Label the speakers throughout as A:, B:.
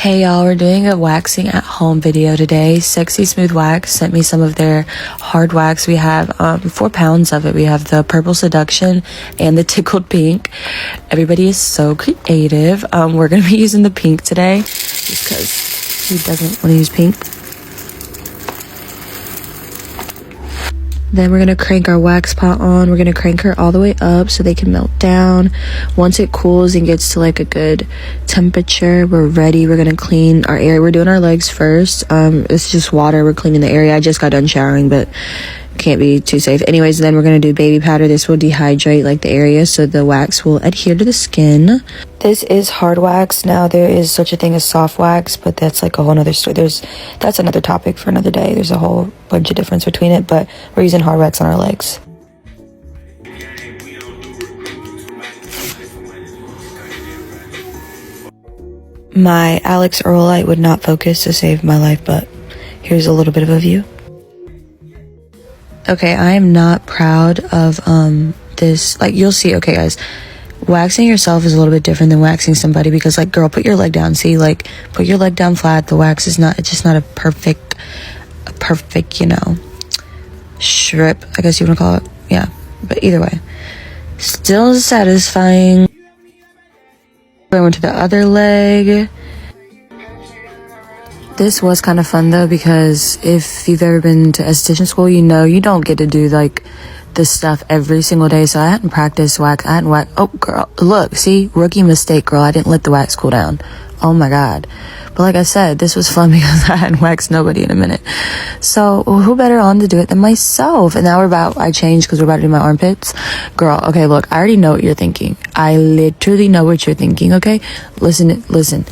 A: Hey y'all, we're doing a waxing at home video today. Sexy Smooth Wax sent me some of their hard wax. We have 4 pounds of it. We have the Purple Seduction and the Tickled Pink. Everybody is so creative. We're going to be using the pink today just because he doesn't want to use pink. Then we're going to crank our wax pot on. We're going to crank her all the way up so they can melt down. Once it cools and gets to like a good temperature, we're ready. We're going to clean our area. We're doing our legs first. It's just water. We're cleaning the area. I just got done showering, but can't be too safe. Anyways, then we're going to do baby powder. This will dehydrate like the area so the wax will adhere to the skin. This is hard wax. Now there is such a thing as soft wax, but that's like a whole nother story. That's another topic for another day. There's a whole bunch of difference between it, but we're using hard wax on our legs. My Alex Earl light would not focus to save my life, but here's a little bit of a view. Okay, I am not proud of this. Like, you'll see. Okay, guys, waxing yourself is a little bit different than waxing somebody because, like, girl, put your leg down. See, like, put your leg down flat. The wax is not, it's just not a perfect, you know, strip, I guess you want to call it. Yeah, but either way, still satisfying. I went to the other leg. This was kind of fun though, because if you've ever been to esthetician school, you know you don't get to do like this stuff every single day. So I hadn't practiced wax. I hadn't waxed. Oh girl, look, see, rookie mistake, girl. I didn't let the wax cool down. Oh my god. But like I said, this was fun because I hadn't waxed nobody in a minute. So who better on to do it than myself? And now I changed because we're about to do my armpits. Girl, okay, look, I already know what you're thinking. I literally know what you're thinking, okay? Listen.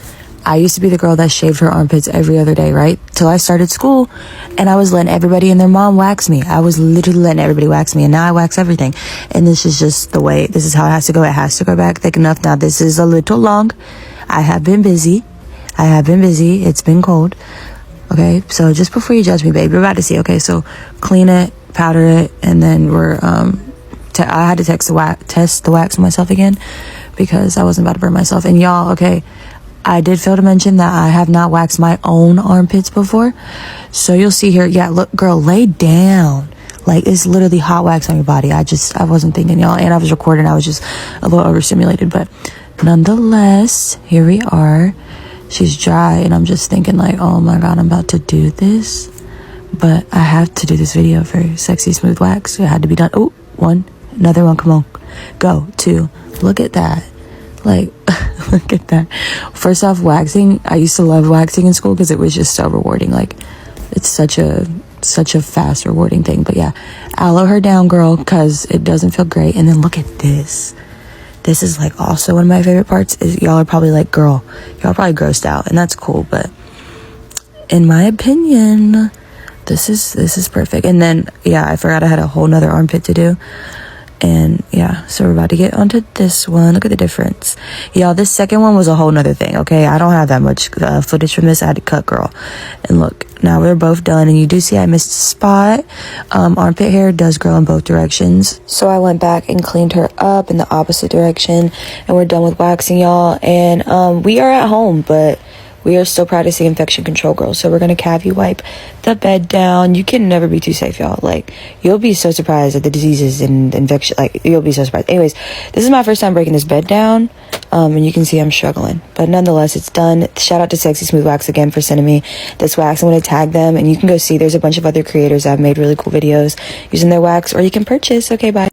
A: I used to be the girl that shaved her armpits every other day, right? Till I started school, and I was letting everybody and their mom wax me. I was literally letting everybody wax me, and now I wax everything. And this is just the way, this is how it has to go. It has to go back thick enough. Now, this is a little long. I have been busy. It's been cold. Okay, so just before you judge me, babe, you're about to see. Okay, so clean it, powder it, and then we're, I had to test the wax on myself again because I wasn't about to burn myself. And y'all, okay, I did fail to mention that I have not waxed my own armpits before. So you'll see here. Yeah, look, girl, lay down. Like, it's literally hot wax on your body. I wasn't thinking, y'all. And I was recording. I was just a little overstimulated. But nonetheless, here we are. She's dry. And I'm just thinking like, oh my God, I'm about to do this. But I have to do this video for Sexy Smooth Wax. It had to be done. Oh, another one. Come on. Go. 2. Look at that. Like, look at that. First off, waxing, I used to love waxing in school because it was just so rewarding. Like, it's such a fast, rewarding thing. But yeah, aloe her down, girl, because it doesn't feel great. And then look at this. This is like also one of my favorite parts. Is y'all are probably like, girl, y'all probably grossed out, and that's cool. But in my opinion, this is perfect. And then yeah, I forgot I had a whole nother armpit to do. And yeah, so we're about to get onto this one. Look at the difference. Y'all, this second one was a whole nother thing, okay? I don't have that much footage from this. I had to cut, girl. And look, now we're both done. And you do see I missed a spot. Armpit hair does grow in both directions. So I went back and cleaned her up in the opposite direction. And we're done with waxing, y'all. And we are at home, but we are still practicing infection control, girls. So we're going to cavity wipe the bed down. You can never be too safe, y'all. Like, you'll be so surprised at the diseases and infection. Like, you'll be so surprised. Anyways, this is my first time breaking this bed down. And you can see I'm struggling. But nonetheless, it's done. Shout out to Sexy Smooth Wax again for sending me this wax. I'm going to tag them. And you can go see there's a bunch of other creators that have made really cool videos using their wax. Or you can purchase. Okay, bye.